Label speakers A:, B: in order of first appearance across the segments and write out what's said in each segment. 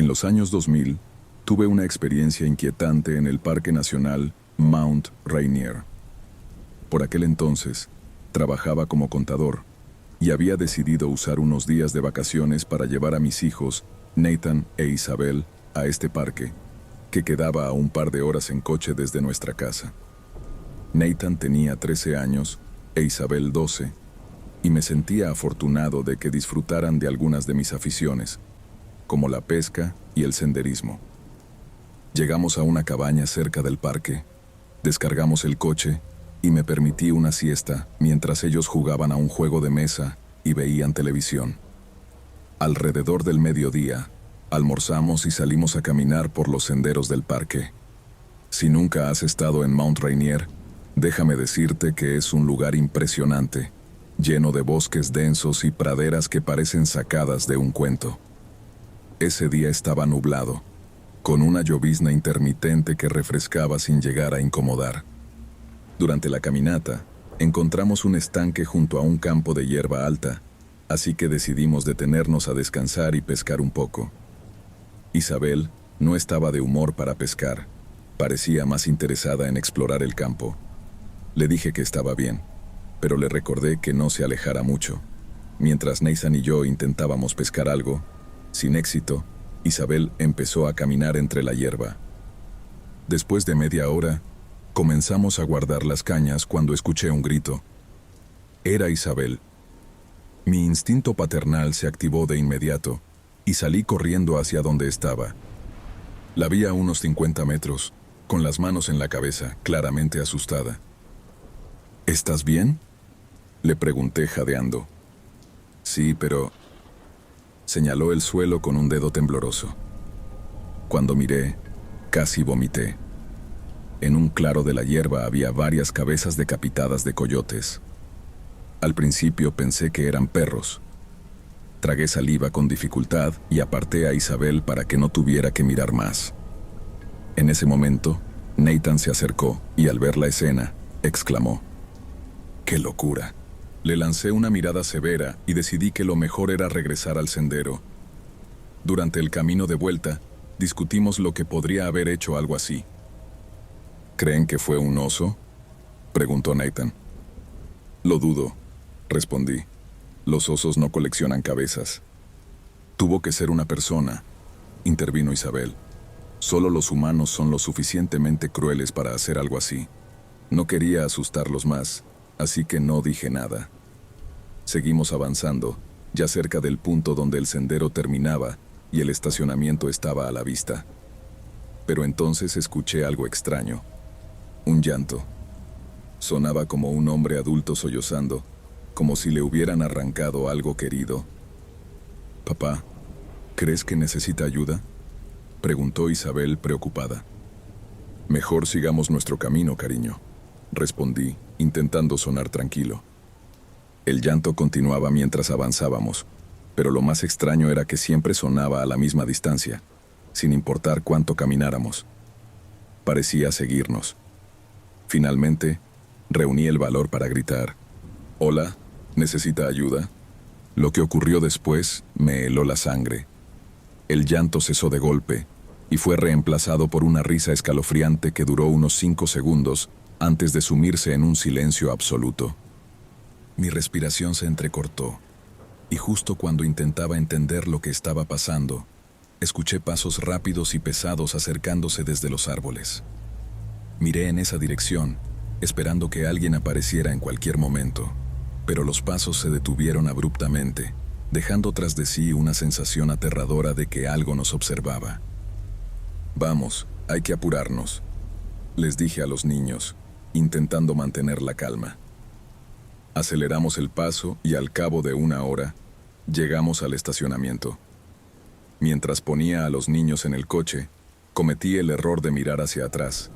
A: En los años 2000, tuve una experiencia inquietante en el Parque Nacional Mount Rainier. Por aquel entonces, trabajaba como contador y había decidido usar unos días de vacaciones para llevar a mis hijos, Nathan e Isabel, a este parque, que quedaba a un par de horas en coche desde nuestra casa. Nathan tenía 13 años e Isabel 12, y me sentía afortunado de que disfrutaran de algunas de mis aficiones, como la pesca y el senderismo. Llegamos a una cabaña cerca del parque, descargamos el coche y me permití una siesta mientras ellos jugaban a un juego de mesa y veían televisión. Alrededor del mediodía, almorzamos y salimos a caminar por los senderos del parque. Si nunca has estado en Mount Rainier, déjame decirte que es un lugar impresionante, lleno de bosques densos y praderas que parecen sacadas de un cuento. Ese día estaba nublado, con una llovizna intermitente que refrescaba sin llegar a incomodar. Durante la caminata, encontramos un estanque junto a un campo de hierba alta, así que decidimos detenernos a descansar y pescar un poco. Isabel no estaba de humor para pescar, parecía más interesada en explorar el campo. Le dije que estaba bien, pero le recordé que no se alejara mucho. Mientras Nathan y yo intentábamos pescar algo, sin éxito, Isabel empezó a caminar entre la hierba. Después de media hora, comenzamos a guardar las cañas cuando escuché un grito. Era Isabel. Mi instinto paternal se activó de inmediato y salí corriendo hacia donde estaba. La vi a unos 50 metros, con las manos en la cabeza, claramente asustada. ¿Estás bien?, le pregunté jadeando. Sí, pero... señaló el suelo con un dedo tembloroso. Cuando miré, casi vomité. En un claro de la hierba había varias cabezas decapitadas de coyotes. Al principio pensé que eran perros. Tragué saliva con dificultad y aparté a Isabel para que no tuviera que mirar más. En ese momento, Nathan se acercó y al ver la escena, exclamó: ¡qué locura! Le lancé una mirada severa y decidí que lo mejor era regresar al sendero. Durante el camino de vuelta, discutimos lo que podría haber hecho algo así. ¿Creen que fue un oso?, preguntó Nathan. Lo dudo, respondí. Los osos no coleccionan cabezas. Tuvo que ser una persona, intervino Isabel. Solo los humanos son lo suficientemente crueles para hacer algo así. No quería asustarlos más, así que no dije nada. Seguimos avanzando, ya cerca del punto donde el sendero terminaba y el estacionamiento estaba a la vista. Pero entonces escuché algo extraño. Un llanto. Sonaba como un hombre adulto sollozando, como si le hubieran arrancado algo querido. «Papá, ¿crees que necesita ayuda?», preguntó Isabel preocupada. «Mejor sigamos nuestro camino, cariño», respondí, intentando sonar tranquilo. El llanto continuaba mientras avanzábamos, pero lo más extraño era que siempre sonaba a la misma distancia, sin importar cuánto camináramos. Parecía seguirnos. Finalmente, reuní el valor para gritar: «Hola, ¿necesita ayuda?». Lo que ocurrió después me heló la sangre. El llanto cesó de golpe y fue reemplazado por una risa escalofriante que duró unos 5 segundos antes de sumirse en un silencio absoluto. Mi respiración se entrecortó, y justo cuando intentaba entender lo que estaba pasando, escuché pasos rápidos y pesados acercándose desde los árboles. Miré en esa dirección, esperando que alguien apareciera en cualquier momento, pero los pasos se detuvieron abruptamente, dejando tras de sí una sensación aterradora de que algo nos observaba. «Vamos, hay que apurarnos», les dije a los niños, intentando mantener la calma. Aceleramos el paso y al cabo de 1 hora, llegamos al estacionamiento. Mientras ponía a los niños en el coche, cometí el error de mirar hacia atrás.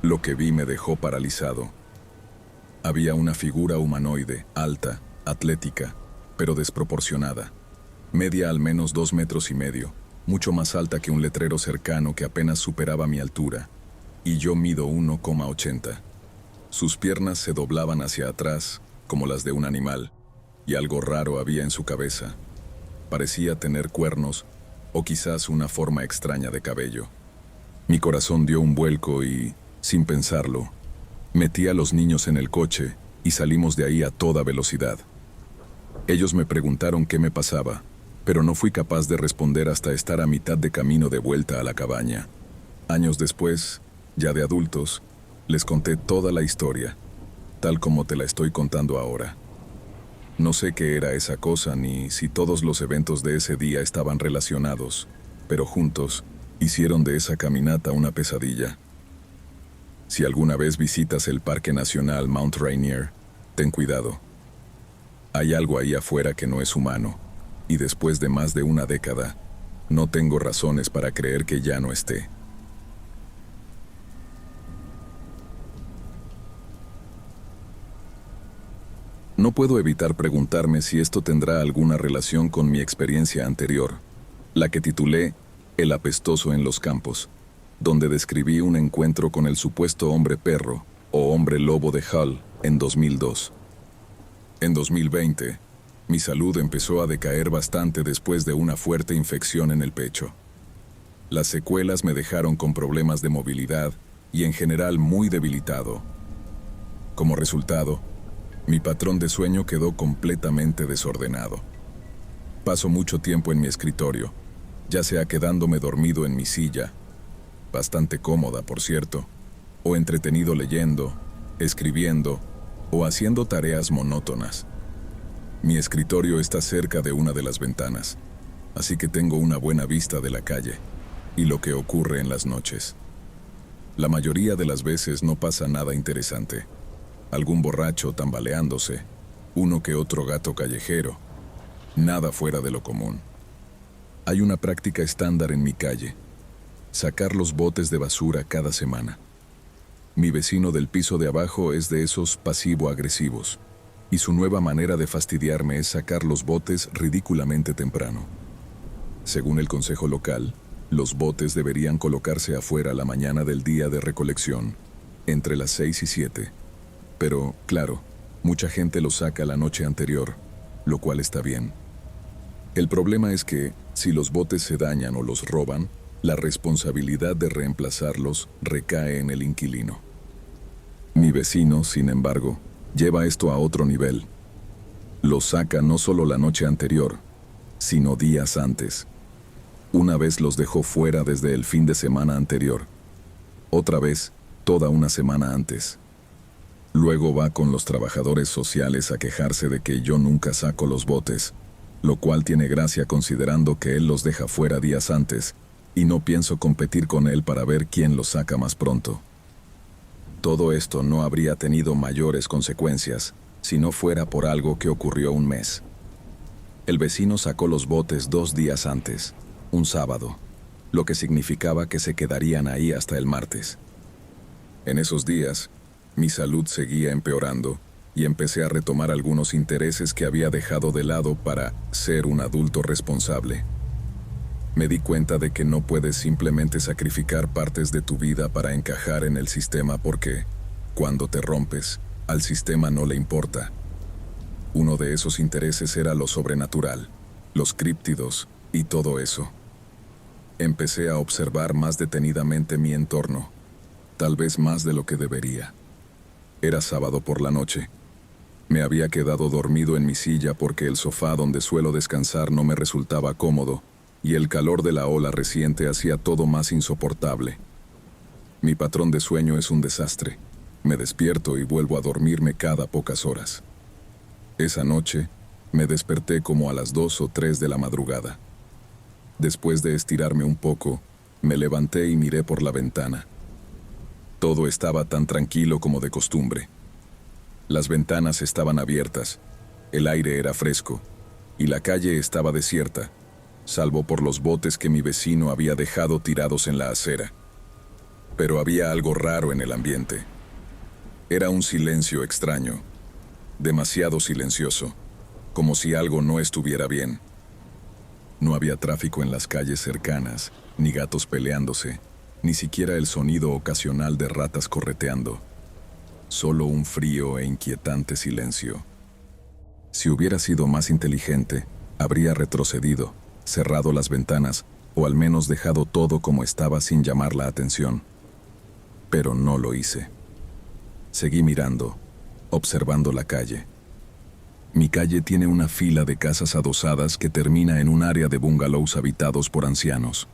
A: Lo que vi me dejó paralizado. Había una figura humanoide, alta, atlética, pero desproporcionada. Media al menos 2,5 metros, mucho más alta que un letrero cercano que apenas superaba mi altura, y yo mido 1,80. Sus piernas se doblaban hacia atrás, como las de un animal, y algo raro había en su cabeza. Parecía tener cuernos o quizás una forma extraña de cabello. Mi corazón dio un vuelco y, sin pensarlo, metí a los niños en el coche y salimos de ahí a toda velocidad. Ellos me preguntaron qué me pasaba, pero no fui capaz de responder hasta estar a mitad de camino de vuelta a la cabaña. Años después, ya de adultos, les conté toda la historia, tal como te la estoy contando ahora. No sé qué era esa cosa ni si todos los eventos de ese día estaban relacionados, pero juntos hicieron de esa caminata una pesadilla. Si alguna vez visitas el Parque Nacional Mount Rainier, ten cuidado. Hay algo ahí afuera que no es humano, y después de más de una década, no tengo razones para creer que ya no esté. No puedo evitar preguntarme si esto tendrá alguna relación con mi experiencia anterior, la que titulé El apestoso en los campos, donde describí un encuentro con el supuesto hombre perro o hombre lobo de Hull en 2002. En 2020, mi salud empezó a decaer bastante después de una fuerte infección en el pecho. Las secuelas me dejaron con problemas de movilidad y en general muy debilitado. Como resultado, mi patrón de sueño quedó completamente desordenado. Paso mucho tiempo en mi escritorio, ya sea quedándome dormido en mi silla, bastante cómoda por cierto, o entretenido leyendo, escribiendo o haciendo tareas monótonas. Mi escritorio está cerca de una de las ventanas, así que tengo una buena vista de la calle y lo que ocurre en las noches. La mayoría de las veces no pasa nada interesante. Algún borracho tambaleándose, uno que otro gato callejero, nada fuera de lo común. Hay una práctica estándar en mi calle: sacar los botes de basura cada semana. Mi vecino del piso de abajo es de esos pasivo-agresivos, y su nueva manera de fastidiarme es sacar los botes ridículamente temprano. Según el consejo local, los botes deberían colocarse afuera la mañana del día de recolección, entre las 6 y 7. Pero, claro, mucha gente los saca la noche anterior, lo cual está bien. El problema es que, si los botes se dañan o los roban, la responsabilidad de reemplazarlos recae en el inquilino. Mi vecino, sin embargo, lleva esto a otro nivel. Los saca no solo la noche anterior, sino días antes. Una vez los dejó fuera desde el fin de semana anterior. Otra vez, toda una semana antes. Luego va con los trabajadores sociales a quejarse de que yo nunca saco los botes, lo cual tiene gracia considerando que él los deja fuera días antes, y no pienso competir con él para ver quién los saca más pronto. Todo esto no habría tenido mayores consecuencias si no fuera por algo que ocurrió un mes. El vecino sacó los botes 2 días antes, un sábado, lo que significaba que se quedarían ahí hasta el martes. En esos días, mi salud seguía empeorando y empecé a retomar algunos intereses que había dejado de lado para ser un adulto responsable. Me di cuenta de que no puedes simplemente sacrificar partes de tu vida para encajar en el sistema porque, cuando te rompes, al sistema no le importa. Uno de esos intereses era lo sobrenatural, los críptidos y todo eso. Empecé a observar más detenidamente mi entorno, tal vez más de lo que debería. Era sábado por la noche. Me había quedado dormido en mi silla porque el sofá donde suelo descansar no me resultaba cómodo, y el calor de la ola reciente hacía todo más insoportable. Mi patrón de sueño es un desastre. Me despierto y vuelvo a dormirme cada pocas horas. Esa noche, me desperté como a las 2 o 3 de la madrugada. Después de estirarme un poco, me levanté y miré por la ventana. Todo estaba tan tranquilo como de costumbre. Las ventanas estaban abiertas, el aire era fresco, y la calle estaba desierta, salvo por los botes que mi vecino había dejado tirados en la acera. Pero había algo raro en el ambiente. Era un silencio extraño, demasiado silencioso, como si algo no estuviera bien. No había tráfico en las calles cercanas, ni gatos peleándose, ni siquiera el sonido ocasional de ratas correteando. Solo un frío e inquietante silencio. Si hubiera sido más inteligente, habría retrocedido, cerrado las ventanas o al menos dejado todo como estaba sin llamar la atención. Pero no lo hice. Seguí mirando, observando la calle. Mi calle tiene una fila de casas adosadas que termina en un área de bungalows habitados por ancianos.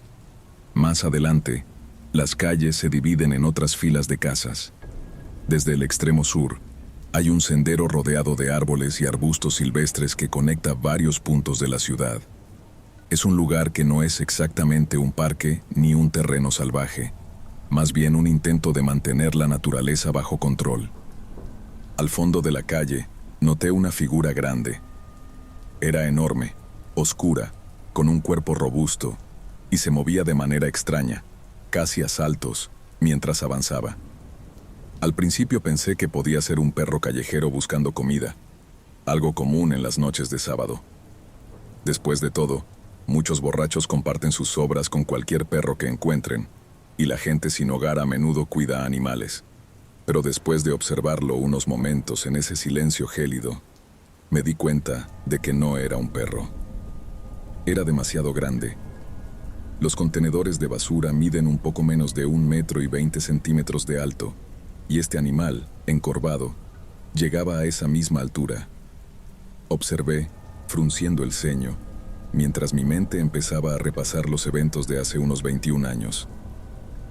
A: Más adelante, las calles se dividen en otras filas de casas. Desde el extremo sur, hay un sendero rodeado de árboles y arbustos silvestres que conecta varios puntos de la ciudad. Es un lugar que no es exactamente un parque ni un terreno salvaje, más bien un intento de mantener la naturaleza bajo control. Al fondo de la calle, noté una figura grande. Era enorme, oscura, con un cuerpo robusto, y se movía de manera extraña, casi a saltos, mientras avanzaba. Al principio pensé que podía ser un perro callejero buscando comida, algo común en las noches de sábado. Después de todo, muchos borrachos comparten sus sobras con cualquier perro que encuentren, y la gente sin hogar a menudo cuida a animales. Pero después de observarlo unos momentos en ese silencio gélido, me di cuenta de que no era un perro. Era demasiado grande. Los contenedores de basura miden un poco menos de 1,20 metros de alto, y este animal, encorvado, llegaba a esa misma altura. Observé, frunciendo el ceño, mientras mi mente empezaba a repasar los eventos de hace unos 21 años.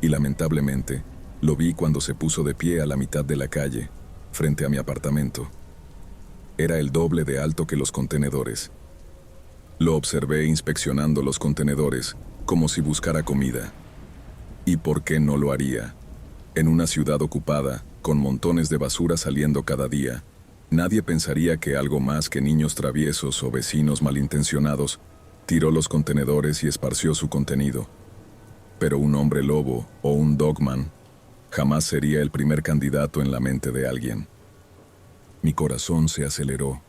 A: Y lamentablemente, lo vi cuando se puso de pie a la mitad de la calle, frente a mi apartamento. Era el doble de alto que los contenedores. Lo observé inspeccionando los contenedores, como si buscara comida. ¿Y por qué no lo haría? En una ciudad ocupada, con montones de basura saliendo cada día, nadie pensaría que algo más que niños traviesos o vecinos malintencionados tiró los contenedores y esparció su contenido. Pero un hombre lobo o un dogman jamás sería el primer candidato en la mente de alguien. Mi corazón se aceleró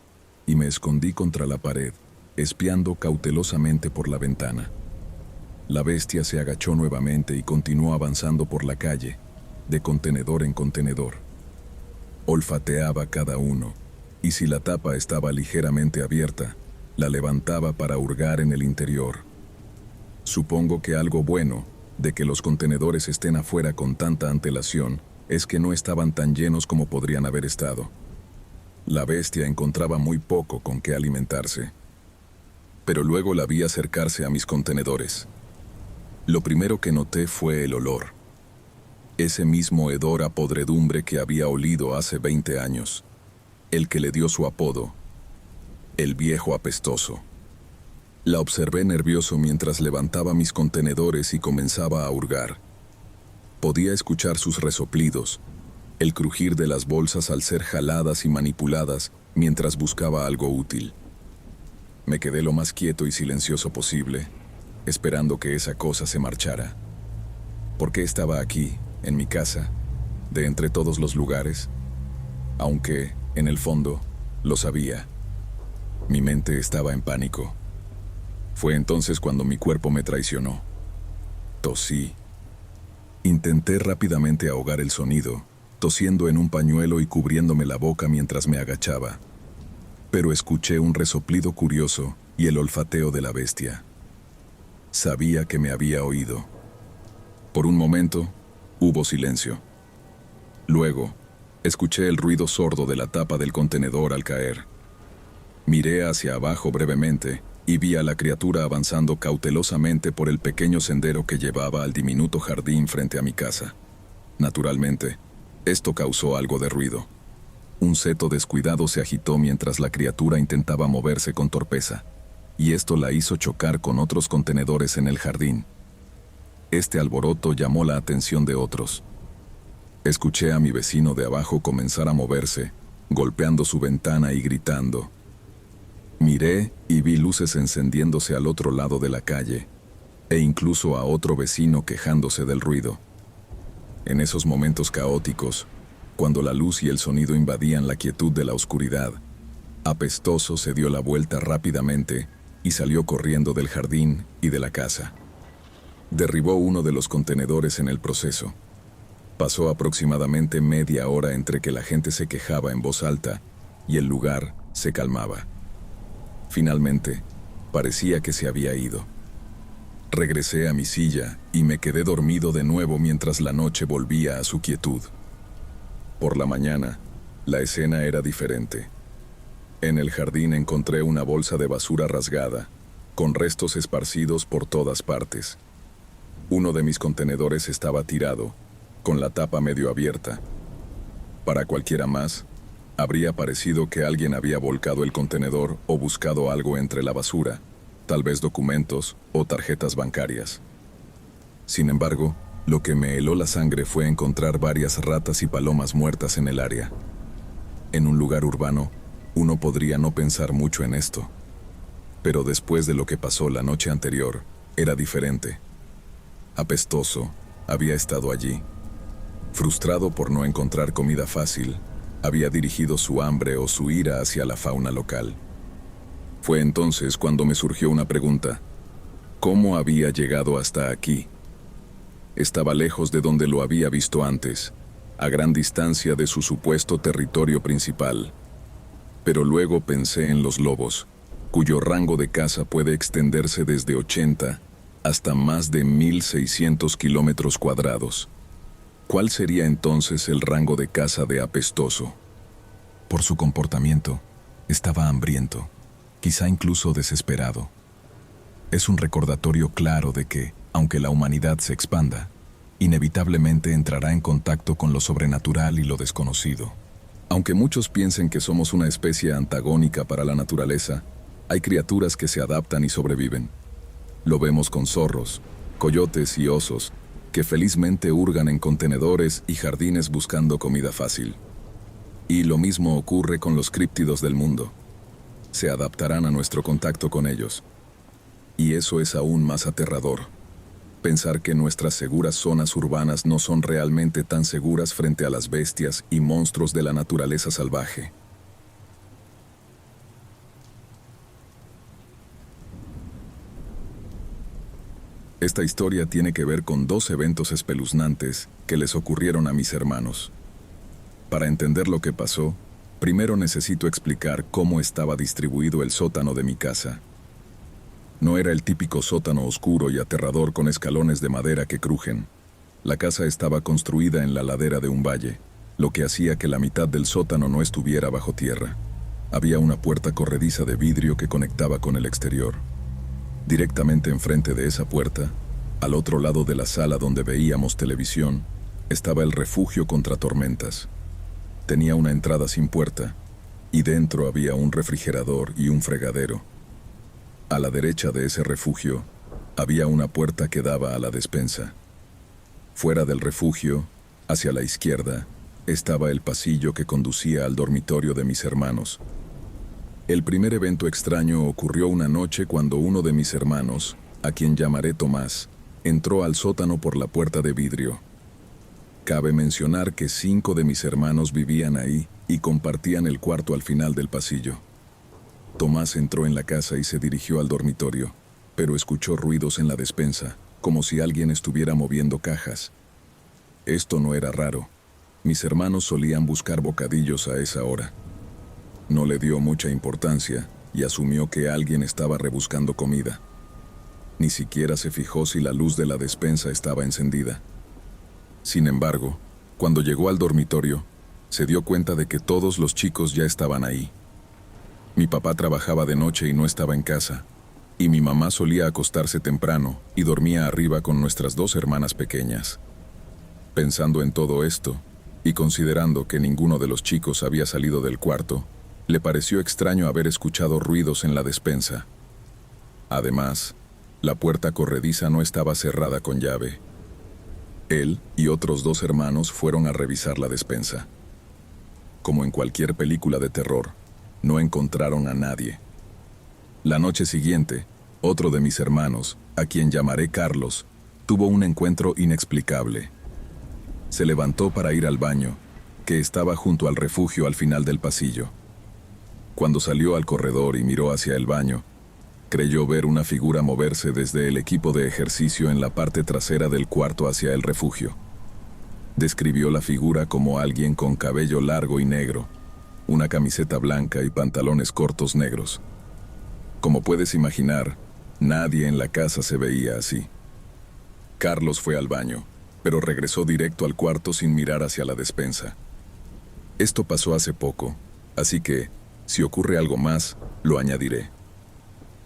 A: y me escondí contra la pared, espiando cautelosamente por la ventana. La bestia se agachó nuevamente y continuó avanzando por la calle, de contenedor en contenedor. Olfateaba cada uno, y si la tapa estaba ligeramente abierta, la levantaba para hurgar en el interior. Supongo que algo bueno de que los contenedores estén afuera con tanta antelación es que no estaban tan llenos como podrían haber estado. La bestia encontraba muy poco con qué alimentarse. Pero luego la vi acercarse a mis contenedores. Lo primero que noté fue el olor. Ese mismo hedor a podredumbre que había olido hace 20 años. El que le dio su apodo, el viejo apestoso. La observé nervioso mientras levantaba mis contenedores y comenzaba a hurgar. Podía escuchar sus resoplidos, el crujir de las bolsas al ser jaladas y manipuladas mientras buscaba algo útil. Me quedé lo más quieto y silencioso posible, esperando que esa cosa se marchara. ¿Por qué estaba aquí, en mi casa, de entre todos los lugares? Aunque, en el fondo, lo sabía. Mi mente estaba en pánico. Fue entonces cuando mi cuerpo me traicionó. Tosí. Intenté rápidamente ahogar el sonido, tosiendo en un pañuelo y cubriéndome la boca mientras me agachaba. Pero escuché un resoplido curioso y el olfateo de la bestia. Sabía que me había oído. Por un momento, hubo silencio. Luego, escuché el ruido sordo de la tapa del contenedor al caer. Miré hacia abajo brevemente y vi a la criatura avanzando cautelosamente por el pequeño sendero que llevaba al diminuto jardín frente a mi casa. Naturalmente, esto causó algo de ruido. Un seto descuidado se agitó mientras la criatura intentaba moverse con torpeza, y esto la hizo chocar con otros contenedores en el jardín. Este alboroto llamó la atención de otros. Escuché a mi vecino de abajo comenzar a moverse, golpeando su ventana y gritando. Miré y vi luces encendiéndose al otro lado de la calle, e incluso a otro vecino quejándose del ruido. En esos momentos caóticos, cuando la luz y el sonido invadían la quietud de la oscuridad, Apestoso se dio la vuelta rápidamente y salió corriendo del jardín y de la casa. Derribó uno de los contenedores en el proceso. Pasó aproximadamente media hora entre que la gente se quejaba en voz alta y el lugar se calmaba. Finalmente, parecía que se había ido. Regresé a mi silla y me quedé dormido de nuevo mientras la noche volvía a su quietud. Por la mañana, la escena era diferente. En el jardín encontré una bolsa de basura rasgada, con restos esparcidos por todas partes. Uno de mis contenedores estaba tirado, con la tapa medio abierta. Para cualquiera más, habría parecido que alguien había volcado el contenedor o buscado algo entre la basura, tal vez documentos o tarjetas bancarias. Sin embargo, lo que me heló la sangre fue encontrar varias ratas y palomas muertas en el área. En un lugar urbano, uno podría no pensar mucho en esto. Pero después de lo que pasó la noche anterior, era diferente. Apestoso, había estado allí. Frustrado por no encontrar comida fácil, había dirigido su hambre o su ira hacia la fauna local. Fue entonces cuando me surgió una pregunta. ¿Cómo había llegado hasta aquí? Estaba lejos de donde lo había visto antes, a gran distancia de su supuesto territorio principal. Pero luego pensé en los lobos, cuyo rango de caza puede extenderse desde 80 hasta más de 1.600 kilómetros cuadrados. ¿Cuál sería entonces el rango de caza de Apestoso? Por su comportamiento, estaba hambriento, quizá incluso desesperado. Es un recordatorio claro de que, aunque la humanidad se expanda, inevitablemente entrará en contacto con lo sobrenatural y lo desconocido. Aunque muchos piensen que somos una especie antagónica para la naturaleza, hay criaturas que se adaptan y sobreviven. Lo vemos con zorros, coyotes y osos, que felizmente hurgan en contenedores y jardines buscando comida fácil. Y lo mismo ocurre con los críptidos del mundo. Se adaptarán a nuestro contacto con ellos. Y eso es aún más aterrador. Pensar que nuestras seguras zonas urbanas no son realmente tan seguras frente a las bestias y monstruos de la naturaleza salvaje. Esta historia tiene que ver con dos eventos espeluznantes que les ocurrieron a mis hermanos. Para entender lo que pasó, primero necesito explicar cómo estaba distribuido el sótano de mi casa. No era el típico sótano oscuro y aterrador con escalones de madera que crujen. La casa estaba construida en la ladera de un valle, lo que hacía que la mitad del sótano no estuviera bajo tierra. Había una puerta corrediza de vidrio que conectaba con el exterior. Directamente enfrente de esa puerta, al otro lado de la sala donde veíamos televisión, estaba el refugio contra tormentas. Tenía una entrada sin puerta, y dentro había un refrigerador y un fregadero. A la derecha de ese refugio, había una puerta que daba a la despensa. Fuera del refugio, hacia la izquierda, estaba el pasillo que conducía al dormitorio de mis hermanos. El primer evento extraño ocurrió una noche cuando uno de mis hermanos, a quien llamaré Tomás, entró al sótano por la puerta de vidrio. Cabe mencionar que 5 de mis hermanos vivían ahí y compartían el cuarto al final del pasillo. Tomás entró en la casa y se dirigió al dormitorio, pero escuchó ruidos en la despensa, como si alguien estuviera moviendo cajas. Esto no era raro. Mis hermanos solían buscar bocadillos a esa hora. No le dio mucha importancia y asumió que alguien estaba rebuscando comida. Ni siquiera se fijó si la luz de la despensa estaba encendida. Sin embargo, cuando llegó al dormitorio, se dio cuenta de que todos los chicos ya estaban ahí. Mi papá trabajaba de noche y no estaba en casa, y mi mamá solía acostarse temprano y dormía arriba con nuestras 2 hermanas pequeñas. Pensando en todo esto, y considerando que ninguno de los chicos había salido del cuarto, le pareció extraño haber escuchado ruidos en la despensa. Además, la puerta corrediza no estaba cerrada con llave. Él y otros 2 hermanos fueron a revisar la despensa. Como en cualquier película de terror, no encontraron a nadie. La noche siguiente, otro de mis hermanos, a quien llamaré Carlos, tuvo un encuentro inexplicable. Se levantó para ir al baño, que estaba junto al refugio al final del pasillo. Cuando salió al corredor y miró hacia el baño, creyó ver una figura moverse desde el equipo de ejercicio en la parte trasera del cuarto hacia el refugio. Describió la figura como alguien con cabello largo y negro, una camiseta blanca y pantalones cortos negros. Como puedes imaginar, Nadie en la casa se veía así. Carlos fue al baño, pero regresó directo al cuarto sin mirar hacia la despensa. Esto pasó hace poco, así que, si ocurre algo más, lo añadiré.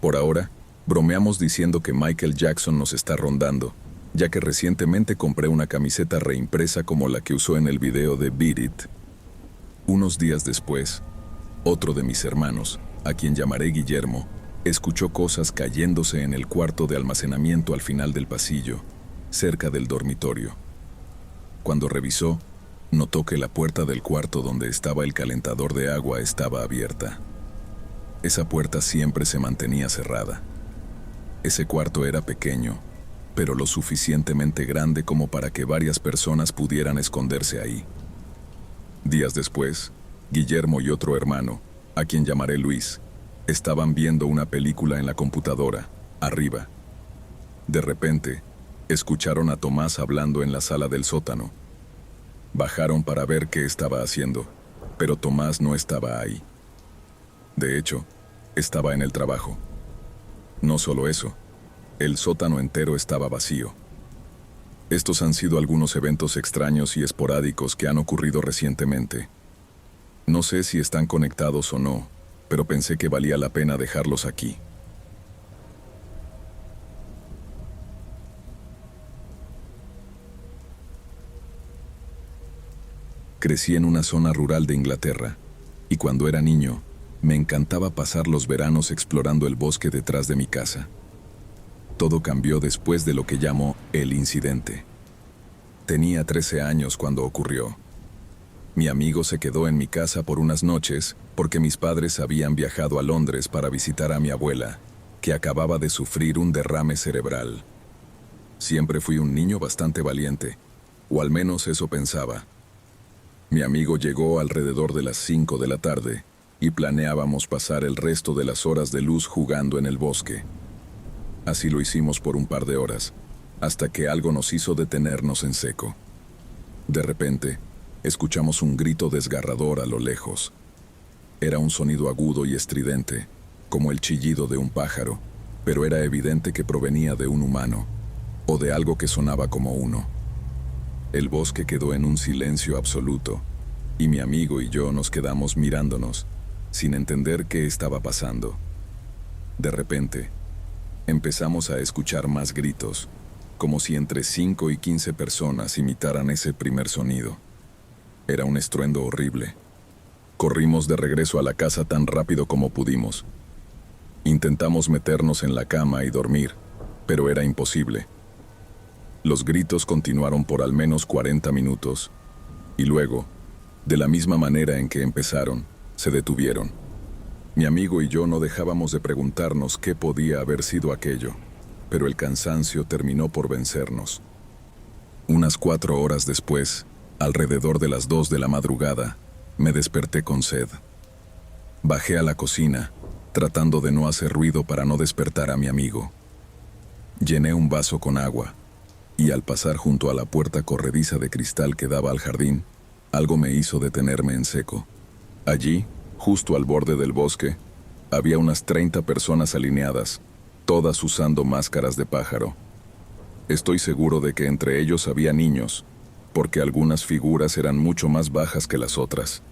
A: Por ahora, bromeamos diciendo que Michael Jackson nos está rondando, ya que recientemente compré una camiseta reimpresa como la que usó en el video de Beat It. Unos días después, otro de mis hermanos, a quien llamaré Guillermo, escuchó cosas cayéndose en el cuarto de almacenamiento al final del pasillo, cerca del dormitorio. Cuando revisó, notó que la puerta del cuarto donde estaba el calentador de agua estaba abierta. Esa puerta siempre se mantenía cerrada. Ese cuarto era pequeño, pero lo suficientemente grande como para que varias personas pudieran esconderse ahí. Días después, Guillermo y otro hermano, a quien llamaré Luis, estaban viendo una película en la computadora, arriba. De repente, escucharon a Tomás hablando en la sala del sótano. Bajaron para ver qué estaba haciendo, pero Tomás no estaba ahí. De hecho, estaba en el trabajo. No solo eso, el sótano entero estaba vacío. Estos han sido algunos eventos extraños y esporádicos que han ocurrido recientemente. No sé si están conectados o no, pero pensé que valía la pena dejarlos aquí. Crecí en una zona rural de Inglaterra, y cuando era niño, me encantaba pasar los veranos explorando el bosque detrás de mi casa. Todo cambió después de lo que llamo el incidente. Tenía 13 años cuando ocurrió. Mi amigo se quedó en mi casa por unas noches porque mis padres habían viajado a Londres para visitar a mi abuela, que acababa de sufrir un derrame cerebral. Siempre fui un niño bastante valiente, o al menos eso pensaba. Mi amigo llegó alrededor de las 5 de la tarde y planeábamos pasar el resto de las horas de luz jugando en el bosque. Así lo hicimos por un par de horas, hasta que algo nos hizo detenernos en seco. De repente, escuchamos un grito desgarrador a lo lejos. Era un sonido agudo y estridente, como el chillido de un pájaro, pero era evidente que provenía de un humano, o de algo que sonaba como uno. El bosque quedó en un silencio absoluto, y mi amigo y yo nos quedamos mirándonos, sin entender qué estaba pasando. De repente, empezamos a escuchar más gritos, como si entre 5 y 15 personas imitaran ese primer sonido. Era un estruendo horrible. Corrimos de regreso a la casa tan rápido como pudimos. Intentamos meternos en la cama y dormir, pero era imposible. Los gritos continuaron por al menos 40 minutos, y luego, de la misma manera en que empezaron, se detuvieron. Mi amigo y yo no dejábamos de preguntarnos qué podía haber sido aquello, pero el cansancio terminó por vencernos. Unas 4 horas después, alrededor de las 2 de la madrugada, me desperté con sed. Bajé a la cocina, tratando de no hacer ruido para no despertar a mi amigo. Llené un vaso con agua, y al pasar junto a la puerta corrediza de cristal que daba al jardín, algo me hizo detenerme en seco. Allí, justo al borde del bosque, había unas 30 personas alineadas, todas usando máscaras de pájaro. Estoy seguro de que entre ellos había niños, porque algunas figuras eran mucho más bajas que las otras.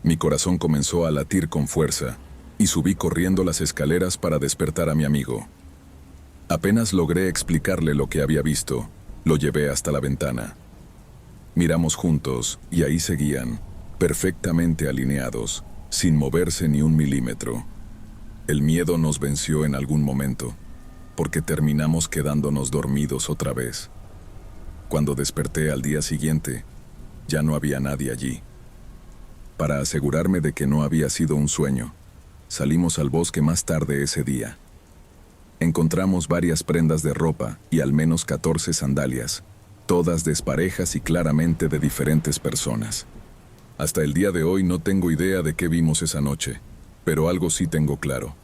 A: Mi corazón comenzó a latir con fuerza, y subí corriendo las escaleras para despertar a mi amigo. Apenas logré explicarle lo que había visto, lo llevé hasta la ventana. Miramos juntos, y ahí seguían, perfectamente alineados, sin moverse ni un milímetro. El miedo nos venció en algún momento, porque terminamos quedándonos dormidos otra vez. Cuando desperté al día siguiente, ya no había nadie allí. Para asegurarme de que no había sido un sueño, salimos al bosque más tarde ese día. Encontramos varias prendas de ropa y al menos 14 sandalias, todas desparejas y claramente de diferentes personas. Hasta el día de hoy no tengo idea de qué vimos esa noche, pero algo sí tengo claro.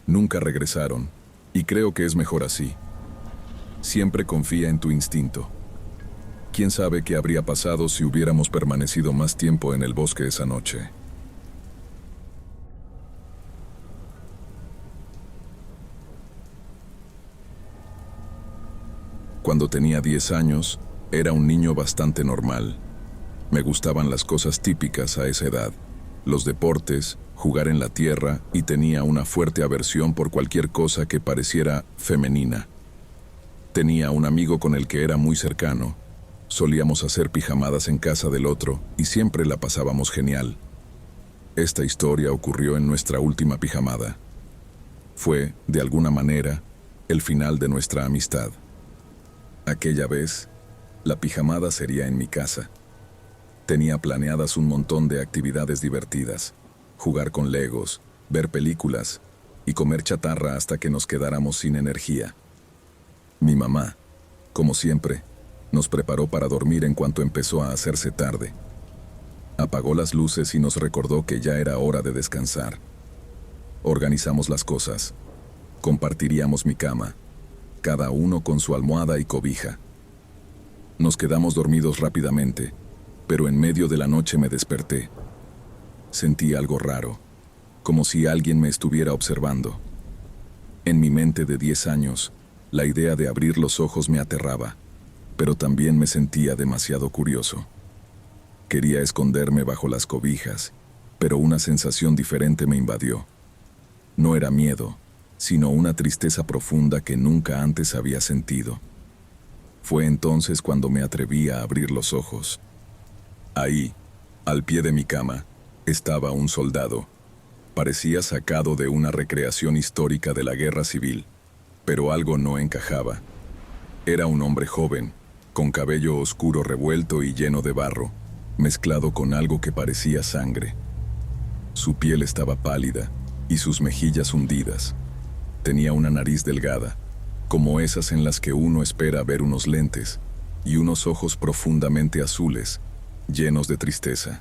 A: Nunca regresaron, y creo que es mejor así. Siempre confía en tu instinto. ¿Quién sabe qué habría pasado si hubiéramos permanecido más tiempo en el bosque esa noche? Cuando tenía 10 años, era un niño bastante normal. Me gustaban las cosas típicas a esa edad, los deportes, jugar en la tierra, y tenía una fuerte aversión por cualquier cosa que pareciera femenina. Tenía un amigo con el que era muy cercano. Solíamos hacer pijamadas en casa del otro y siempre la pasábamos genial. Esta historia ocurrió en nuestra última pijamada. Fue, de alguna manera, el final de nuestra amistad. Aquella vez, la pijamada sería en mi casa. Tenía planeadas un montón de actividades divertidas: jugar con legos, ver películas y comer chatarra hasta que nos quedáramos sin energía. Mi mamá, como siempre, nos preparó para dormir en cuanto empezó a hacerse tarde. Apagó las luces y nos recordó que ya era hora de descansar. Organizamos las cosas. Compartiríamos mi cama, cada uno con su almohada y cobija. Nos quedamos dormidos rápidamente, pero en medio de la noche me desperté. Sentí algo raro, como si alguien me estuviera observando. En mi mente de 10 años, la idea de abrir los ojos me aterraba, pero también me sentía demasiado curioso. Quería esconderme bajo las cobijas, pero una sensación diferente me invadió. No era miedo, sino una tristeza profunda que nunca antes había sentido. Fue entonces cuando me atreví a abrir los ojos. Ahí, al pie de mi cama, estaba un soldado. Parecía sacado de una recreación histórica de la Guerra Civil, pero algo no encajaba. Era un hombre joven, con cabello oscuro revuelto y lleno de barro, mezclado con algo que parecía sangre. Su piel estaba pálida y sus mejillas hundidas. Tenía una nariz delgada, como esas en las que uno espera ver unos lentes, y unos ojos profundamente azules, llenos de tristeza.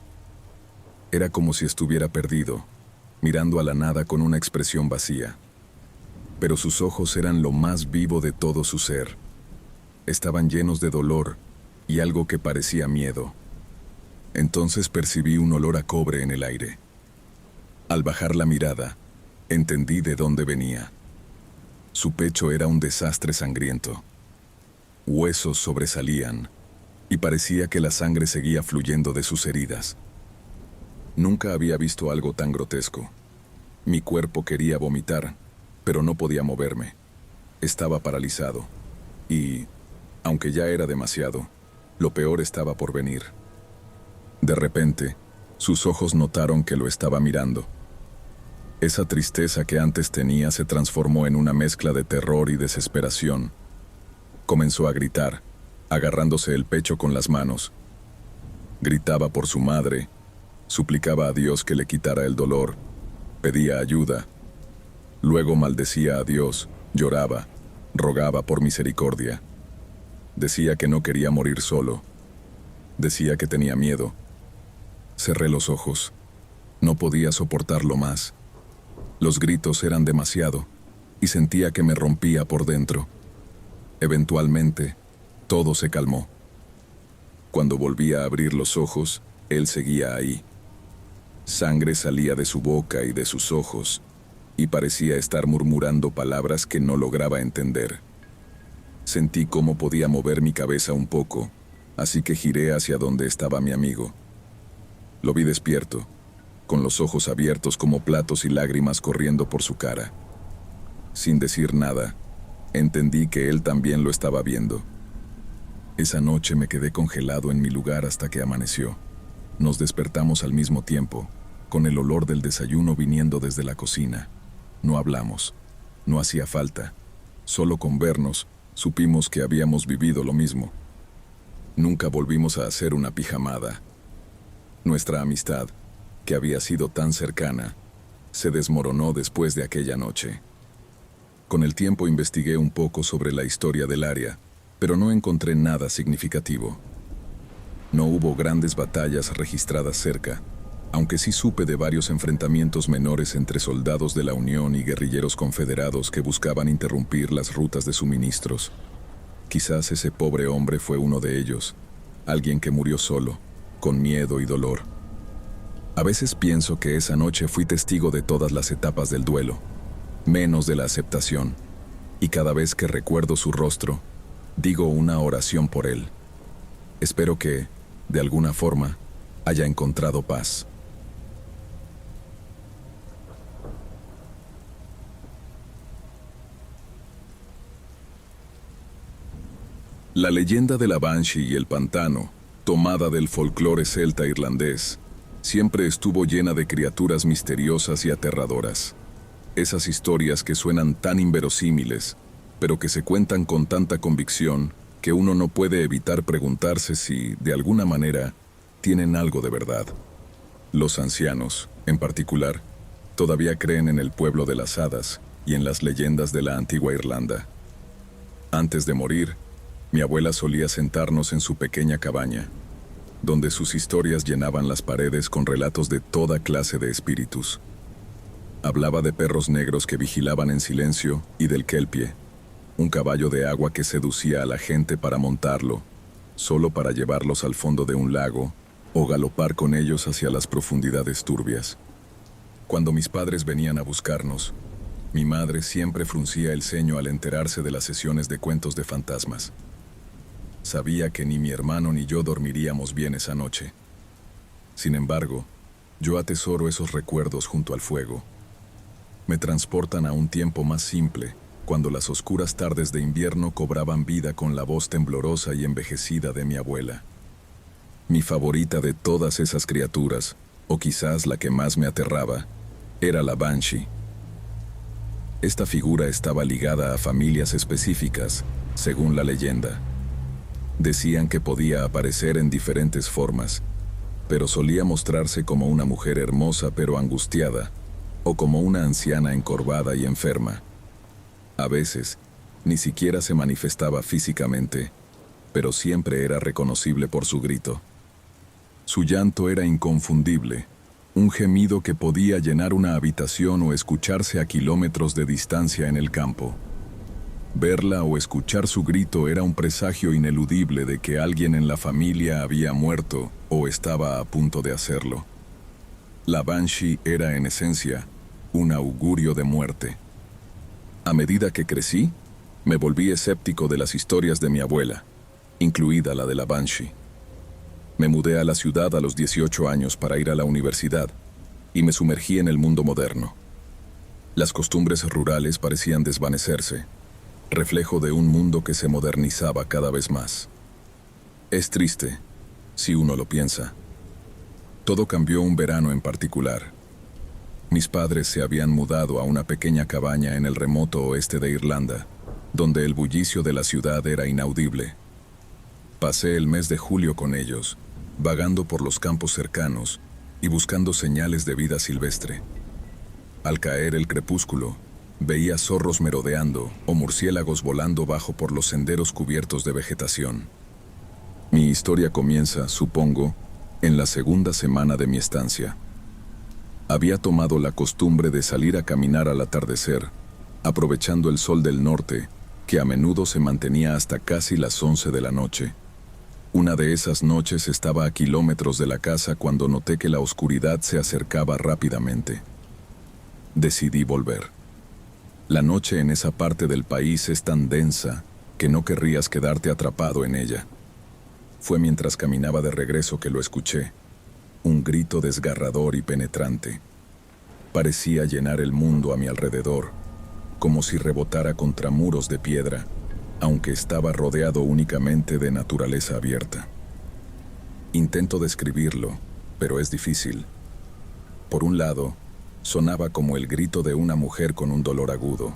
A: Era como si estuviera perdido, mirando a la nada con una expresión vacía. Pero sus ojos eran lo más vivo de todo su ser. Estaban llenos de dolor y algo que parecía miedo. Entonces percibí un olor a cobre en el aire. Al bajar la mirada, entendí de dónde venía. Su pecho era un desastre sangriento. Huesos sobresalían, y parecía que la sangre seguía fluyendo de sus heridas. Nunca había visto algo tan grotesco. Mi cuerpo quería vomitar, pero no podía moverme. Estaba paralizado, y, aunque ya era demasiado, lo peor estaba por venir. De repente, sus ojos notaron que lo estaba mirando. Esa tristeza que antes tenía se transformó en una mezcla de terror y desesperación. Comenzó a gritar, agarrándose el pecho con las manos. Gritaba por su madre, suplicaba a Dios que le quitara el dolor, pedía ayuda. Luego maldecía a Dios, lloraba, rogaba por misericordia. Decía que no quería morir solo. Decía que tenía miedo. Cerré los ojos. No podía soportarlo más. Los gritos eran demasiado, y sentía que me rompía por dentro. Eventualmente, todo se calmó. Cuando volví a abrir los ojos, él seguía ahí. Sangre salía de su boca y de sus ojos, y parecía estar murmurando palabras que no lograba entender. Sentí cómo podía mover mi cabeza un poco, así que giré hacia donde estaba mi amigo. Lo vi despierto, con los ojos abiertos como platos y lágrimas corriendo por su cara. Sin decir nada, entendí que él también lo estaba viendo. Esa noche me quedé congelado en mi lugar hasta que amaneció. Nos despertamos al mismo tiempo, con el olor del desayuno viniendo desde la cocina. No hablamos, no hacía falta. Solo con vernos, supimos que habíamos vivido lo mismo. Nunca volvimos a hacer una pijamada. Nuestra amistad, que había sido tan cercana, se desmoronó después de aquella noche. Con el tiempo investigué un poco sobre la historia del área, pero no encontré nada significativo. No hubo grandes batallas registradas cerca, aunque sí supe de varios enfrentamientos menores entre soldados de la Unión y guerrilleros confederados que buscaban interrumpir las rutas de suministros. Quizás ese pobre hombre fue uno de ellos, alguien que murió solo, con miedo y dolor. A veces pienso que esa noche fui testigo de todas las etapas del duelo, menos de la aceptación, y cada vez que recuerdo su rostro, digo una oración por él. Espero que, de alguna forma, haya encontrado paz. La leyenda de la Banshee y el pantano, tomada del folclore celta irlandés, siempre estuvo llena de criaturas misteriosas y aterradoras. Esas historias que suenan tan inverosímiles, pero que se cuentan con tanta convicción que uno no puede evitar preguntarse si, de alguna manera, tienen algo de verdad. Los ancianos, en particular, todavía creen en el pueblo de las hadas y en las leyendas de la antigua Irlanda. Antes de morir, mi abuela solía sentarnos en su pequeña cabaña, donde sus historias llenaban las paredes con relatos de toda clase de espíritus. Hablaba de perros negros que vigilaban en silencio y del kelpie, un caballo de agua que seducía a la gente para montarlo, solo para llevarlos al fondo de un lago o galopar con ellos hacia las profundidades turbias. Cuando mis padres venían a buscarnos, mi madre siempre fruncía el ceño al enterarse de las sesiones de cuentos de fantasmas. Sabía que ni mi hermano ni yo dormiríamos bien esa noche. Sin embargo, yo atesoro esos recuerdos junto al fuego. Me transportan a un tiempo más simple, cuando las oscuras tardes de invierno cobraban vida con la voz temblorosa y envejecida de mi abuela. Mi favorita de todas esas criaturas, o quizás la que más me aterraba, era la Banshee. Esta figura estaba ligada a familias específicas, según la leyenda. Decían que podía aparecer en diferentes formas, pero solía mostrarse como una mujer hermosa pero angustiada, o como una anciana encorvada y enferma. A veces, ni siquiera se manifestaba físicamente, pero siempre era reconocible por su grito. Su llanto era inconfundible, un gemido que podía llenar una habitación o escucharse a kilómetros de distancia en el campo. Verla o escuchar su grito era un presagio ineludible de que alguien en la familia había muerto o estaba a punto de hacerlo. La Banshee era, en esencia, un augurio de muerte. A medida que crecí, me volví escéptico de las historias de mi abuela, incluida la de la Banshee. Me mudé a la ciudad a los 18 años para ir a la universidad y me sumergí en el mundo moderno. Las costumbres rurales parecían desvanecerse, reflejo de un mundo que se modernizaba cada vez más. Es triste, si uno lo piensa. Todo cambió un verano en particular. Mis padres se habían mudado a una pequeña cabaña en el remoto oeste de Irlanda, donde el bullicio de la ciudad era inaudible. Pasé el mes de julio con ellos, vagando por los campos cercanos y buscando señales de vida silvestre. Al caer el crepúsculo, veía zorros merodeando o murciélagos volando bajo por los senderos cubiertos de vegetación. Mi historia comienza, supongo, en la segunda semana de mi estancia. Había tomado la costumbre de salir a caminar al atardecer, aprovechando el sol del norte, que a menudo se mantenía hasta casi las 11 de la noche. Una de esas noches estaba a kilómetros de la casa cuando noté que la oscuridad se acercaba rápidamente. Decidí volver. La noche en esa parte del país es tan densa que no querrías quedarte atrapado en ella. Fue mientras caminaba de regreso que lo escuché, un grito desgarrador y penetrante. Parecía llenar el mundo a mi alrededor, como si rebotara contra muros de piedra, aunque estaba rodeado únicamente de naturaleza abierta. Intento describirlo, pero es difícil. Por un lado, sonaba como el grito de una mujer con un dolor agudo.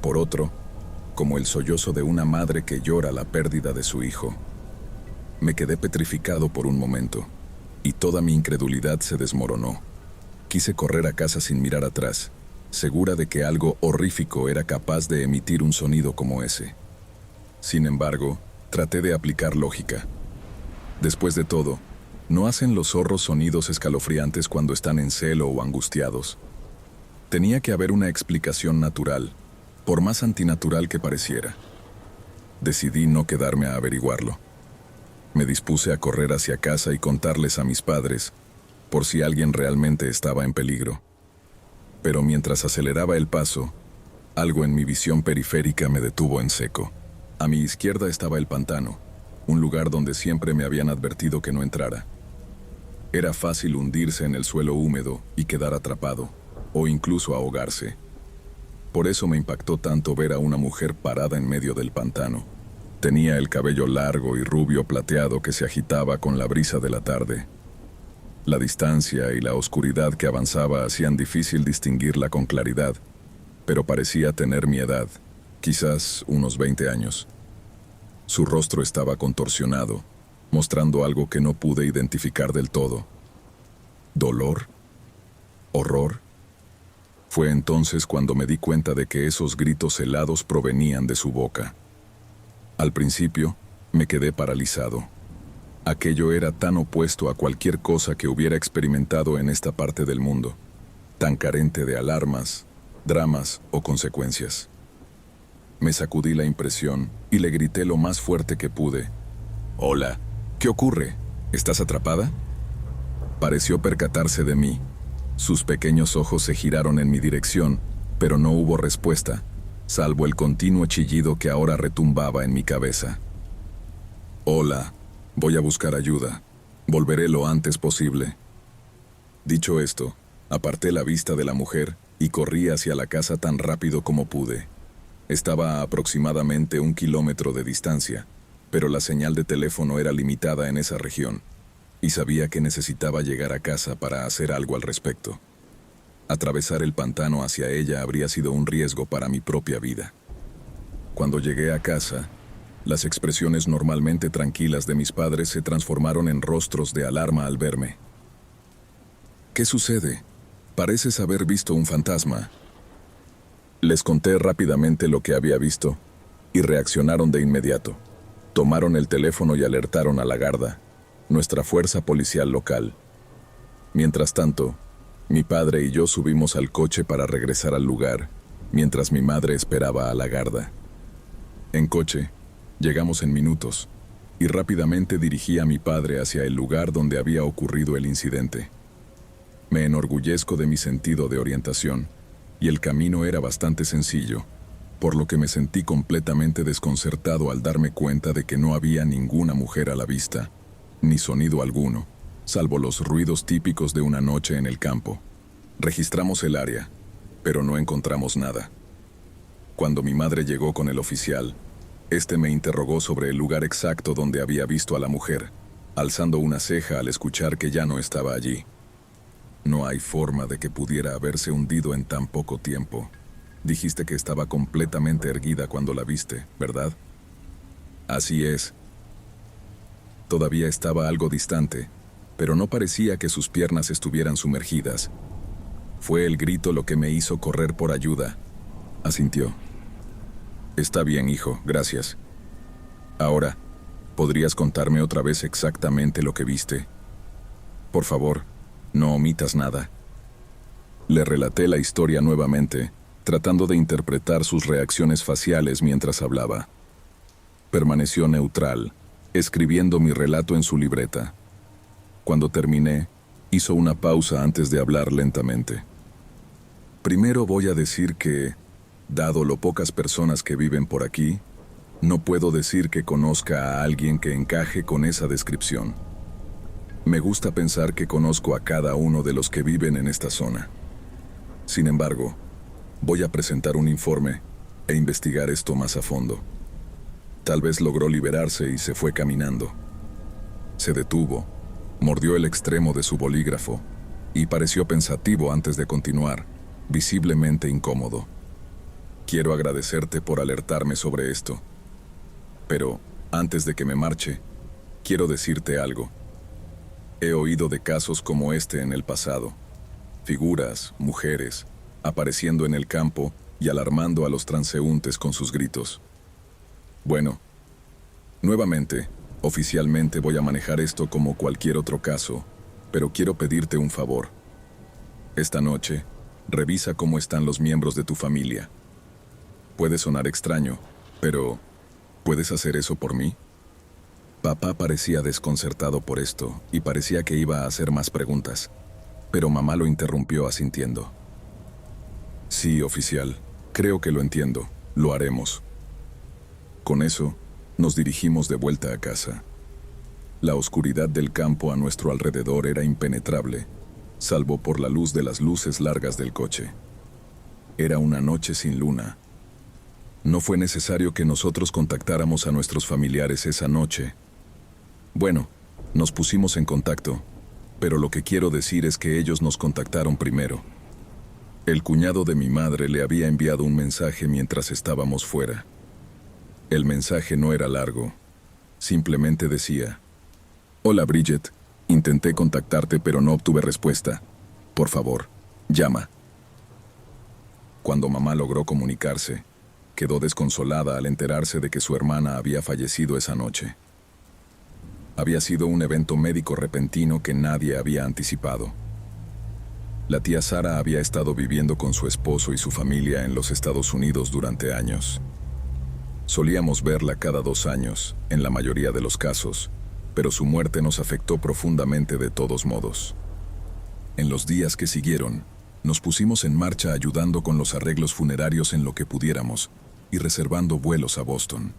A: Por otro, como el sollozo de una madre que llora la pérdida de su hijo. Me quedé petrificado por un momento, y toda mi incredulidad se desmoronó. Quise correr a casa sin mirar atrás, segura de que algo horrífico era capaz de emitir un sonido como ese. Sin embargo, traté de aplicar lógica. Después de todo, ¿no hacen los zorros sonidos escalofriantes cuando están en celo o angustiados? Tenía que haber una explicación natural, por más antinatural que pareciera. Decidí no quedarme a averiguarlo. Me dispuse a correr hacia casa y contarles a mis padres, por si alguien realmente estaba en peligro. Pero mientras aceleraba el paso, algo en mi visión periférica me detuvo en seco. A mi izquierda estaba el pantano, un lugar donde siempre me habían advertido que no entrara. Era fácil hundirse en el suelo húmedo y quedar atrapado, o incluso ahogarse. Por eso me impactó tanto ver a una mujer parada en medio del pantano. Tenía el cabello largo y rubio plateado que se agitaba con la brisa de la tarde. La distancia y la oscuridad que avanzaba hacían difícil distinguirla con claridad, pero parecía tener mi edad, quizás unos 20 años. Su rostro estaba contorsionado, mostrando algo que no pude identificar del todo. ¿Dolor? ¿Horror? Fue entonces cuando me di cuenta de que esos gritos helados provenían de su boca. Al principio, me quedé paralizado. Aquello era tan opuesto a cualquier cosa que hubiera experimentado en esta parte del mundo, tan carente de alarmas, dramas o consecuencias. Me sacudí la impresión y le grité lo más fuerte que pude. «Hola, ¿qué ocurre? ¿Estás atrapada?» Pareció percatarse de mí. Sus pequeños ojos se giraron en mi dirección, pero no hubo respuesta, salvo el continuo chillido que ahora retumbaba en mi cabeza. «Hola, voy a buscar ayuda. Volveré lo antes posible». Dicho esto, aparté la vista de la mujer y corrí hacia la casa tan rápido como pude. Estaba a aproximadamente 1 kilómetro de distancia, pero la señal de teléfono era limitada en esa región, y sabía que necesitaba llegar a casa para hacer algo al respecto. Atravesar el pantano hacia ella habría sido un riesgo para mi propia vida. Cuando llegué a casa, las expresiones normalmente tranquilas de mis padres se transformaron en rostros de alarma al verme. «¿Qué sucede? Pareces haber visto un fantasma». Les conté rápidamente lo que había visto, y reaccionaron de inmediato. Tomaron el teléfono y alertaron a la Garda, nuestra fuerza policial local. Mientras tanto, mi padre y yo subimos al coche para regresar al lugar, mientras mi madre esperaba a la Garda. En coche, llegamos en minutos, y rápidamente dirigí a mi padre hacia el lugar donde había ocurrido el incidente. Me enorgullezco de mi sentido de orientación, y el camino era bastante sencillo, por lo que me sentí completamente desconcertado al darme cuenta de que no había ninguna mujer a la vista, ni sonido alguno, salvo los ruidos típicos de una noche en el campo. Registramos el área, pero no encontramos nada. Cuando mi madre llegó con el oficial, este me interrogó sobre el lugar exacto donde había visto a la mujer, alzando una ceja al escuchar que ya no estaba allí. «No hay forma de que pudiera haberse hundido en tan poco tiempo. Dijiste que estaba completamente erguida cuando la viste, ¿verdad?» «Así es». Todavía estaba algo distante, pero no parecía que sus piernas estuvieran sumergidas. Fue el grito lo que me hizo correr por ayuda. Asintió. «Está bien, hijo, gracias. Ahora, ¿podrías contarme otra vez exactamente lo que viste? Por favor, no omitas nada». Le relaté la historia nuevamente, tratando de interpretar sus reacciones faciales mientras hablaba. Permaneció neutral, escribiendo mi relato en su libreta. Cuando terminé, hizo una pausa antes de hablar lentamente. «Primero voy a decir que, dado lo pocas personas que viven por aquí, no puedo decir que conozca a alguien que encaje con esa descripción. Me gusta pensar que conozco a cada uno de los que viven en esta zona. Sin embargo, voy a presentar un informe e investigar esto más a fondo». Tal vez logró liberarse y se fue caminando. Se detuvo, mordió el extremo de su bolígrafo y pareció pensativo antes de continuar, visiblemente incómodo. «Quiero agradecerte por alertarme sobre esto. Pero, antes de que me marche, quiero decirte algo. He oído de casos como este en el pasado. Figuras, mujeres, apareciendo en el campo y alarmando a los transeúntes con sus gritos. Bueno, nuevamente, oficialmente voy a manejar esto como cualquier otro caso, pero quiero pedirte un favor. Esta noche, revisa cómo están los miembros de tu familia. Puede sonar extraño, pero ¿puedes hacer eso por mí?» Papá parecía desconcertado por esto y parecía que iba a hacer más preguntas, pero mamá lo interrumpió asintiendo. «Sí, oficial, creo que lo entiendo. Lo haremos». Con eso, nos dirigimos de vuelta a casa. La oscuridad del campo a nuestro alrededor era impenetrable, salvo por la luz de las luces largas del coche. Era una noche sin luna. No fue necesario que nosotros contactáramos a nuestros familiares esa noche. Bueno, nos pusimos en contacto, pero lo que quiero decir es que ellos nos contactaron primero. El cuñado de mi madre le había enviado un mensaje mientras estábamos fuera. El mensaje no era largo. Simplemente decía: «Hola Bridget, intenté contactarte pero no obtuve respuesta. Por favor, llama». Cuando mamá logró comunicarse, quedó desconsolada al enterarse de que su hermana había fallecido esa noche. Había sido un evento médico repentino que nadie había anticipado. La tía Sara había estado viviendo con su esposo y su familia en los Estados Unidos durante años. Solíamos verla cada 2 años, en la mayoría de los casos, pero su muerte nos afectó profundamente de todos modos. En los días que siguieron, nos pusimos en marcha ayudando con los arreglos funerarios en lo que pudiéramos y reservando vuelos a Boston.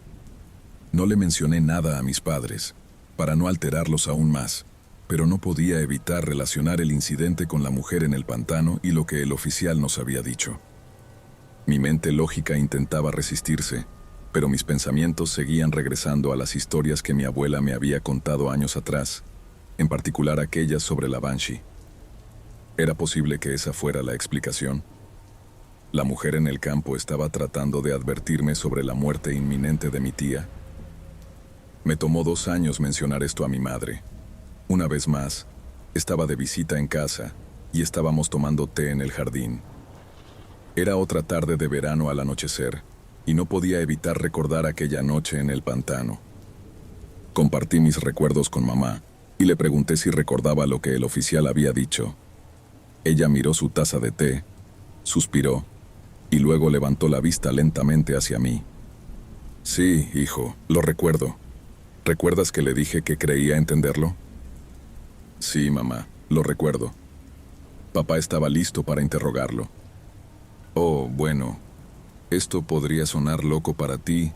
A: No le mencioné nada a mis padres, para no alterarlos aún más, pero no podía evitar relacionar el incidente con la mujer en el pantano y lo que el oficial nos había dicho. Mi mente lógica intentaba resistirse, pero mis pensamientos seguían regresando a las historias que mi abuela me había contado años atrás, en particular aquellas sobre la Banshee. ¿Era posible que esa fuera la explicación? ¿La mujer en el campo estaba tratando de advertirme sobre la muerte inminente de mi tía? Me tomó 2 años mencionar esto a mi madre. Una vez más, estaba de visita en casa y estábamos tomando té en el jardín. Era otra tarde de verano al anochecer, y no podía evitar recordar aquella noche en el pantano. Compartí mis recuerdos con mamá y le pregunté si recordaba lo que el oficial había dicho. Ella miró su taza de té, suspiró y luego levantó la vista lentamente hacia mí. «Sí, hijo, lo recuerdo. ¿Recuerdas que le dije que creía entenderlo?» «Sí, mamá, lo recuerdo». Papá estaba listo para interrogarlo. «Oh, bueno, esto podría sonar loco para ti,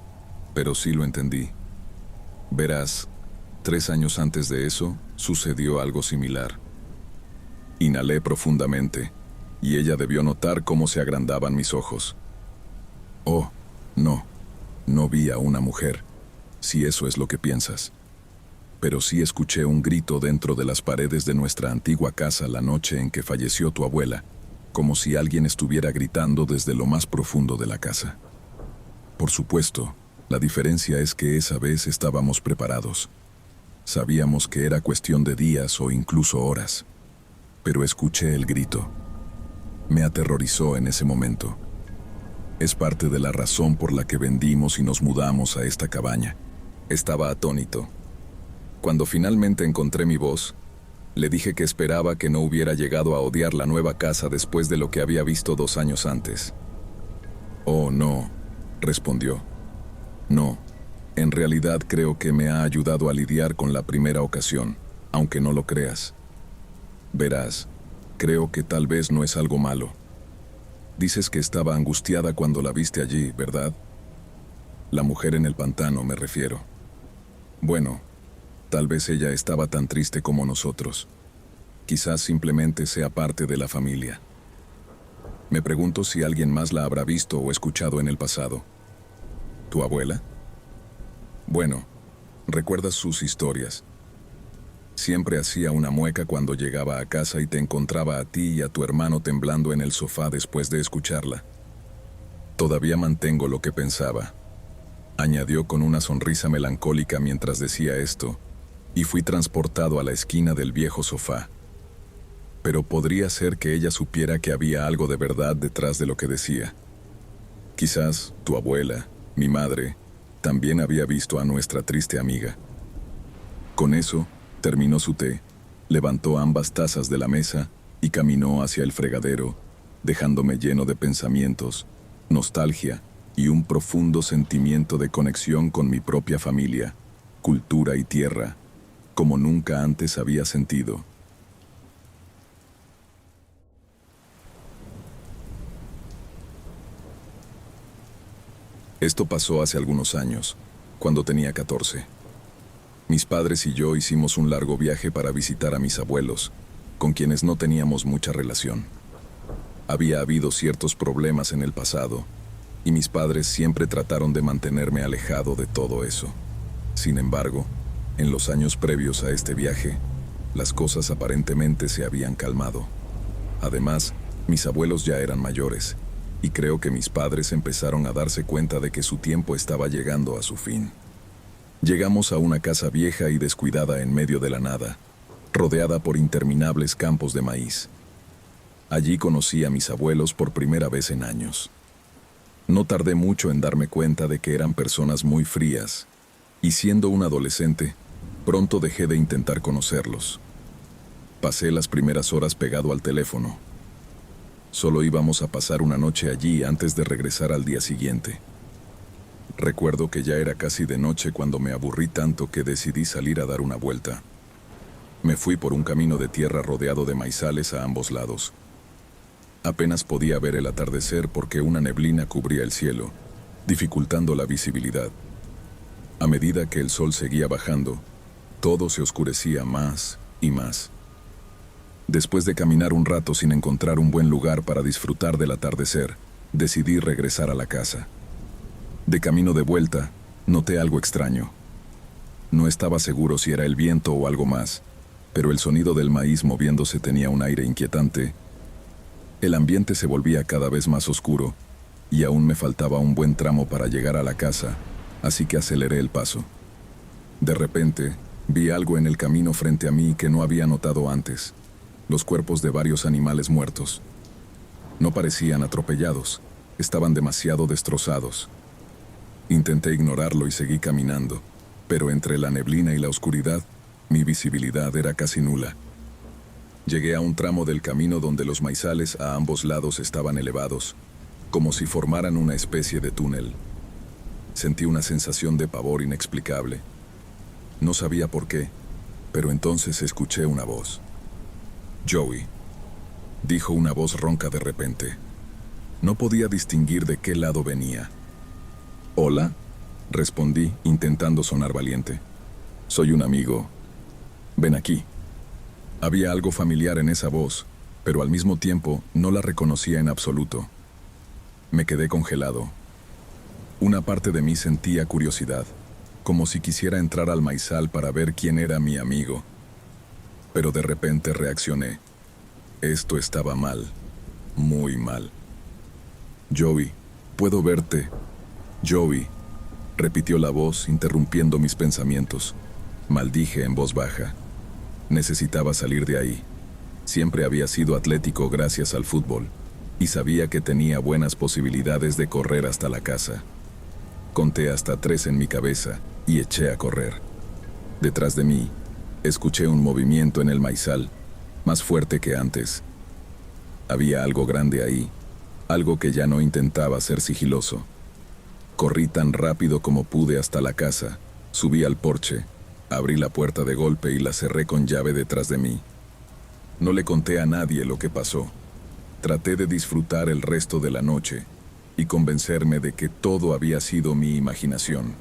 A: pero sí lo entendí. Verás, 3 años antes de eso, sucedió algo similar». Inhalé profundamente, y ella debió notar cómo se agrandaban mis ojos. «Oh, no vi a una mujer, si eso es lo que piensas. Pero sí escuché un grito dentro de las paredes de nuestra antigua casa la noche en que falleció tu abuela, como si alguien estuviera gritando desde lo más profundo de la casa. Por supuesto, la diferencia es que esa vez estábamos preparados. Sabíamos que era cuestión de días o incluso horas. Pero escuché el grito. Me aterrorizó en ese momento. Es parte de la razón por la que vendimos y nos mudamos a esta cabaña». Estaba atónito. Cuando finalmente encontré mi voz, le dije que esperaba que no hubiera llegado a odiar la nueva casa después de lo que había visto 2 años antes. «Oh, no», respondió. «No, en realidad creo que me ha ayudado a lidiar con la primera ocasión, aunque no lo creas. Verás, creo que tal vez no es algo malo. Dices que estaba angustiada cuando la viste allí, ¿verdad? La mujer en el pantano, me refiero. Bueno, tal vez ella estaba tan triste como nosotros. Quizás simplemente sea parte de la familia. Me pregunto si alguien más la habrá visto o escuchado en el pasado. ¿Tu abuela? Bueno, recuerdas sus historias. Siempre hacía una mueca cuando llegaba a casa y te encontraba a ti y a tu hermano temblando en el sofá después de escucharla. Todavía mantengo lo que pensaba», añadió con una sonrisa melancólica mientras decía esto, y fui transportado a la esquina del viejo sofá. Pero podría ser que ella supiera que había algo de verdad detrás de lo que decía. Quizás tu abuela, mi madre, también había visto a nuestra triste amiga. Con eso, terminó su té, levantó ambas tazas de la mesa y caminó hacia el fregadero, dejándome lleno de pensamientos, nostalgia y un profundo sentimiento de conexión con mi propia familia, cultura y tierra, como nunca antes había sentido. Esto pasó hace algunos años, cuando tenía 14. Mis padres y yo hicimos un largo viaje para visitar a mis abuelos, con quienes no teníamos mucha relación. Había habido ciertos problemas en el pasado, y mis padres siempre trataron de mantenerme alejado de todo eso. Sin embargo, en los años previos a este viaje, las cosas aparentemente se habían calmado. Además, mis abuelos ya eran mayores, y creo que mis padres empezaron a darse cuenta de que su tiempo estaba llegando a su fin. Llegamos a una casa vieja y descuidada en medio de la nada, rodeada por interminables campos de maíz. Allí conocí a mis abuelos por primera vez en años. No tardé mucho en darme cuenta de que eran personas muy frías, y siendo un adolescente, pronto dejé de intentar conocerlos. Pasé las primeras horas pegado al teléfono. Solo íbamos a pasar una noche allí antes de regresar al día siguiente. Recuerdo que ya era casi de noche cuando me aburrí tanto que decidí salir a dar una vuelta. Me fui por un camino de tierra rodeado de maizales a ambos lados. Apenas podía ver el atardecer porque una neblina cubría el cielo, dificultando la visibilidad. A medida que el sol seguía bajando, todo se oscurecía más y más. Después de caminar un rato sin encontrar un buen lugar para disfrutar del atardecer, decidí regresar a la casa. De camino de vuelta, noté algo extraño. No estaba seguro si era el viento o algo más, pero el sonido del maíz moviéndose tenía un aire inquietante. El ambiente se volvía cada vez más oscuro, y aún me faltaba un buen tramo para llegar a la casa, así que aceleré el paso. De repente, vi algo en el camino frente a mí que no había notado antes: los cuerpos de varios animales muertos. No parecían atropellados, estaban demasiado destrozados. Intenté ignorarlo y seguí caminando, pero entre la neblina y la oscuridad, mi visibilidad era casi nula. Llegué a un tramo del camino donde los maizales a ambos lados estaban elevados, como si formaran una especie de túnel. Sentí una sensación de pavor inexplicable. No sabía por qué, pero entonces escuché una voz. «Joey», dijo una voz ronca de repente. No podía distinguir de qué lado venía. «¿Hola?», respondí, intentando sonar valiente. «Soy un amigo. Ven aquí». Había algo familiar en esa voz, pero al mismo tiempo no la reconocía en absoluto. Me quedé congelado. Una parte de mí sentía curiosidad, como si quisiera entrar al maizal para ver quién era mi amigo. Pero de repente reaccioné. Esto estaba mal, muy mal. «Joey, puedo verte». «Joey», repitió la voz, interrumpiendo mis pensamientos. Maldije en voz baja. Necesitaba salir de ahí. Siempre había sido atlético gracias al fútbol, y sabía que tenía buenas posibilidades de correr hasta la casa. Conté hasta 3 en mi cabeza y eché a correr. Detrás de mí, escuché un movimiento en el maizal, más fuerte que antes. Había algo grande ahí, algo que ya no intentaba ser sigiloso. Corrí tan rápido como pude hasta la casa, subí al porche, abrí la puerta de golpe y la cerré con llave detrás de mí. No le conté a nadie lo que pasó. Traté de disfrutar el resto de la noche y convencerme de que todo había sido mi imaginación.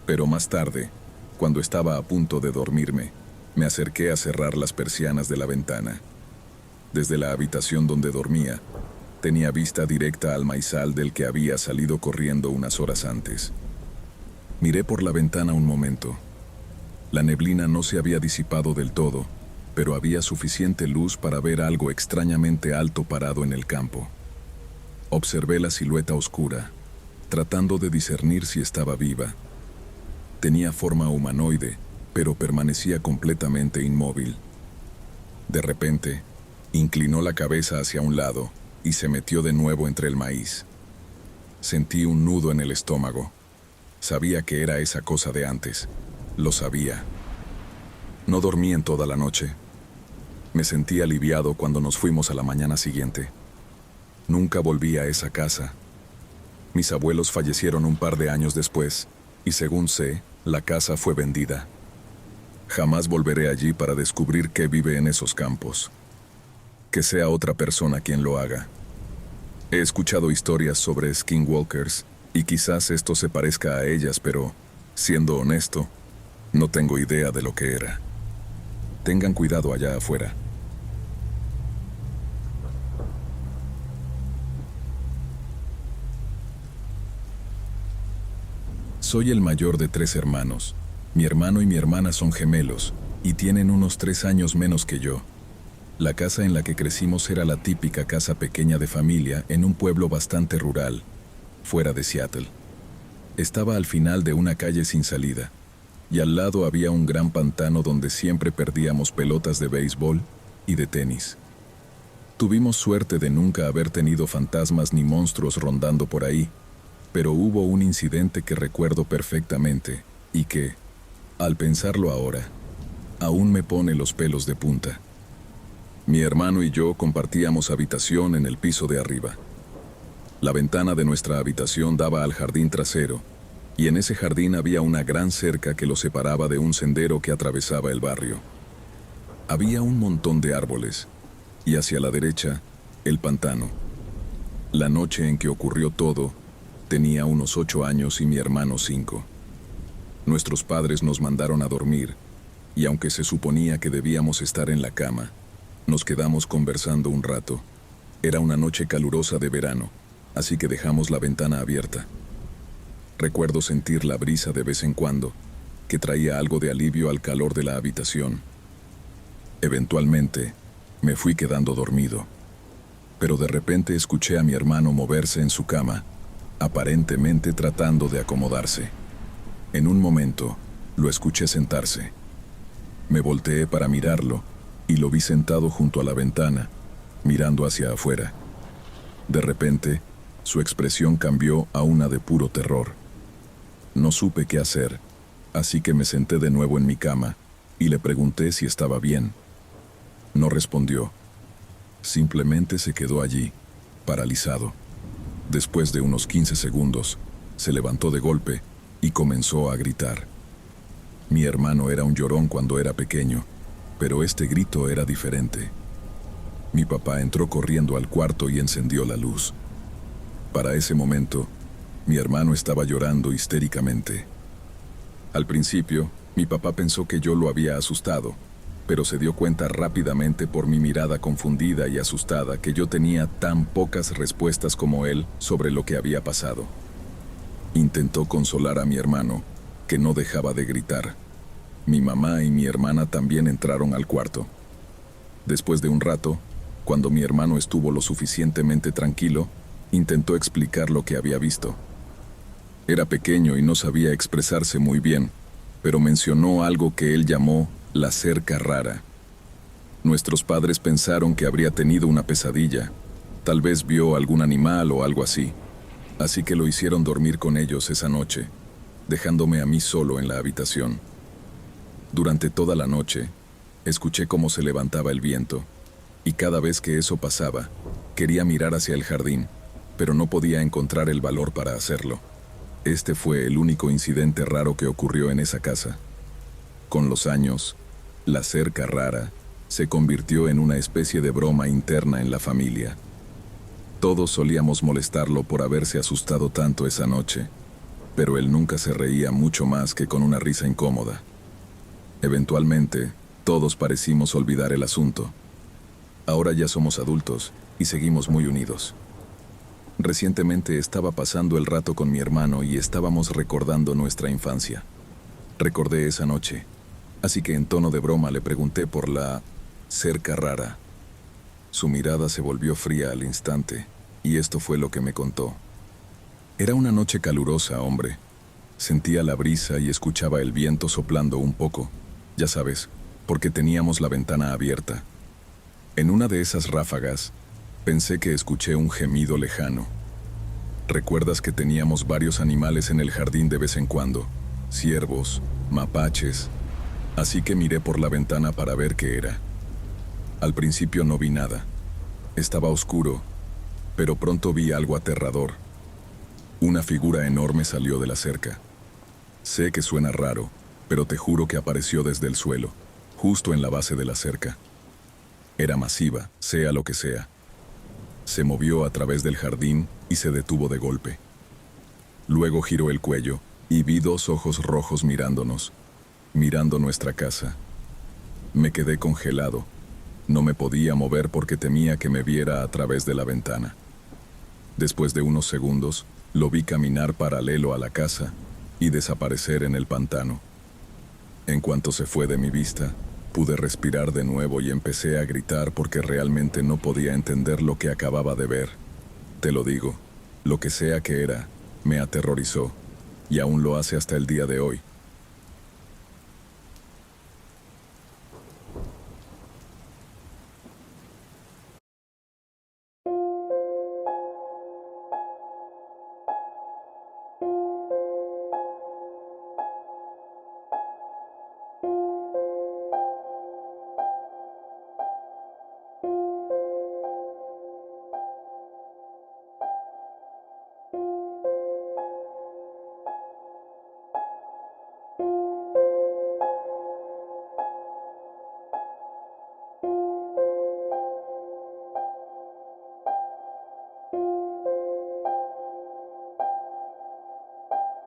A: Pero más tarde, cuando estaba a punto de dormirme, me acerqué a cerrar las persianas de la ventana. Desde la habitación donde dormía, tenía vista directa al maizal del que había salido corriendo unas horas antes. Miré por la ventana un momento. La neblina no se había disipado del todo, pero había suficiente luz para ver algo extrañamente alto parado en el campo. Observé la silueta oscura, tratando de discernir si estaba viva. Tenía forma humanoide, pero permanecía completamente inmóvil. De repente, inclinó la cabeza hacia un lado y se metió de nuevo entre el maíz. Sentí un nudo en el estómago. Sabía que era esa cosa de antes. Lo sabía. No dormí en toda la noche. Me sentí aliviado cuando nos fuimos a la mañana siguiente. Nunca volví a esa casa. Mis abuelos fallecieron un par de años después, y según sé, la casa fue vendida. Jamás volveré allí para descubrir qué vive en esos campos. Que sea otra persona quien lo haga. He escuchado historias sobre skinwalkers Y quizás esto se parezca a ellas, pero, siendo honesto, no tengo idea de lo que era. Tengan cuidado allá afuera. Soy el mayor de 3 hermanos. Mi hermano y mi hermana son gemelos, y tienen unos 3 años menos que yo. La casa en la que crecimos era la típica casa pequeña de familia en un pueblo bastante rural, fuera de Seattle. Estaba al final de una calle sin salida, y al lado había un gran pantano donde siempre perdíamos pelotas de béisbol y de tenis. Tuvimos suerte de nunca haber tenido fantasmas ni monstruos rondando por ahí, pero hubo un incidente que recuerdo perfectamente y que, al pensarlo ahora, aún me pone los pelos de punta. Mi hermano y yo compartíamos habitación en el piso de arriba. La ventana de nuestra habitación daba al jardín trasero, y en ese jardín había una gran cerca que lo separaba de un sendero que atravesaba el barrio. Había un montón de árboles, y hacia la derecha, el pantano. La noche en que ocurrió todo, tenía unos 8 años y mi hermano 5. Nuestros padres nos mandaron a dormir, y aunque se suponía que debíamos estar en la cama, nos quedamos conversando un rato. Era una noche calurosa de verano, así que dejamos la ventana abierta. Recuerdo sentir la brisa de vez en cuando, que traía algo de alivio al calor de la habitación. Eventualmente, me fui quedando dormido, pero de repente escuché a mi hermano moverse en su cama, aparentemente tratando de acomodarse. En un momento, lo escuché sentarse. Me volteé para mirarlo y lo vi sentado junto a la ventana, mirando hacia afuera. De repente, su expresión cambió a una de puro terror. No supe qué hacer, así que me senté de nuevo en mi cama y le pregunté si estaba bien. No respondió. Simplemente se quedó allí, paralizado. Después de unos 15 segundos, se levantó de golpe y comenzó a gritar. Mi hermano era un llorón cuando era pequeño, pero este grito era diferente. Mi papá entró corriendo al cuarto y encendió la luz. Para ese momento, mi hermano estaba llorando histéricamente. Al principio, mi papá pensó que yo lo había asustado, pero se dio cuenta rápidamente por mi mirada confundida y asustada que yo tenía tan pocas respuestas como él sobre lo que había pasado. Intentó consolar a mi hermano, que no dejaba de gritar. Mi mamá y mi hermana también entraron al cuarto. Después de un rato, cuando mi hermano estuvo lo suficientemente tranquilo, intentó explicar lo que había visto. Era pequeño y no sabía expresarse muy bien, pero mencionó algo que él llamó la cerca rara. Nuestros padres pensaron que habría tenido una pesadilla. Tal vez vio algún animal o algo así. Así que lo hicieron dormir con ellos esa noche, dejándome a mí solo en la habitación. Durante toda la noche, escuché cómo se levantaba el viento, y cada vez que eso pasaba, quería mirar hacia el jardín, pero no podía encontrar el valor para hacerlo. Este fue el único incidente raro que ocurrió en esa casa. Con los años, la cerca rara se convirtió en una especie de broma interna en la familia. Todos solíamos molestarlo por haberse asustado tanto esa noche, pero él nunca se reía mucho más que con una risa incómoda. Eventualmente, todos parecimos olvidar el asunto. Ahora ya somos adultos y seguimos muy unidos. Recientemente estaba pasando el rato con mi hermano y estábamos recordando nuestra infancia. Recordé esa noche, así que en tono de broma le pregunté por la cerca rara. Su mirada se volvió fría al instante, y esto fue lo que me contó. Era una noche calurosa, hombre. Sentía la brisa y escuchaba el viento soplando un poco, ya sabes, porque teníamos la ventana abierta. En una de esas ráfagas, pensé que escuché un gemido lejano. ¿Recuerdas que teníamos varios animales en el jardín de vez en cuando? Ciervos, mapaches. Así que miré por la ventana para ver qué era. Al principio no vi nada. Estaba oscuro, pero pronto vi algo aterrador. Una figura enorme salió de la cerca. Sé que suena raro, pero te juro que apareció desde el suelo, justo en la base de la cerca. Era masiva, sea lo que sea. Se movió a través del jardín y se detuvo de golpe. Luego giró el cuello y vi dos ojos rojos mirándonos, mirando nuestra casa. Me quedé congelado. No me podía mover porque temía que me viera a través de la ventana. Después de unos segundos, lo vi caminar paralelo a la casa y desaparecer en el pantano. En cuanto se fue de mi vista, pude respirar de nuevo y empecé a gritar porque realmente no podía entender lo que acababa de ver. Te lo digo, lo que sea que era, me aterrorizó, y aún lo hace hasta el día de hoy.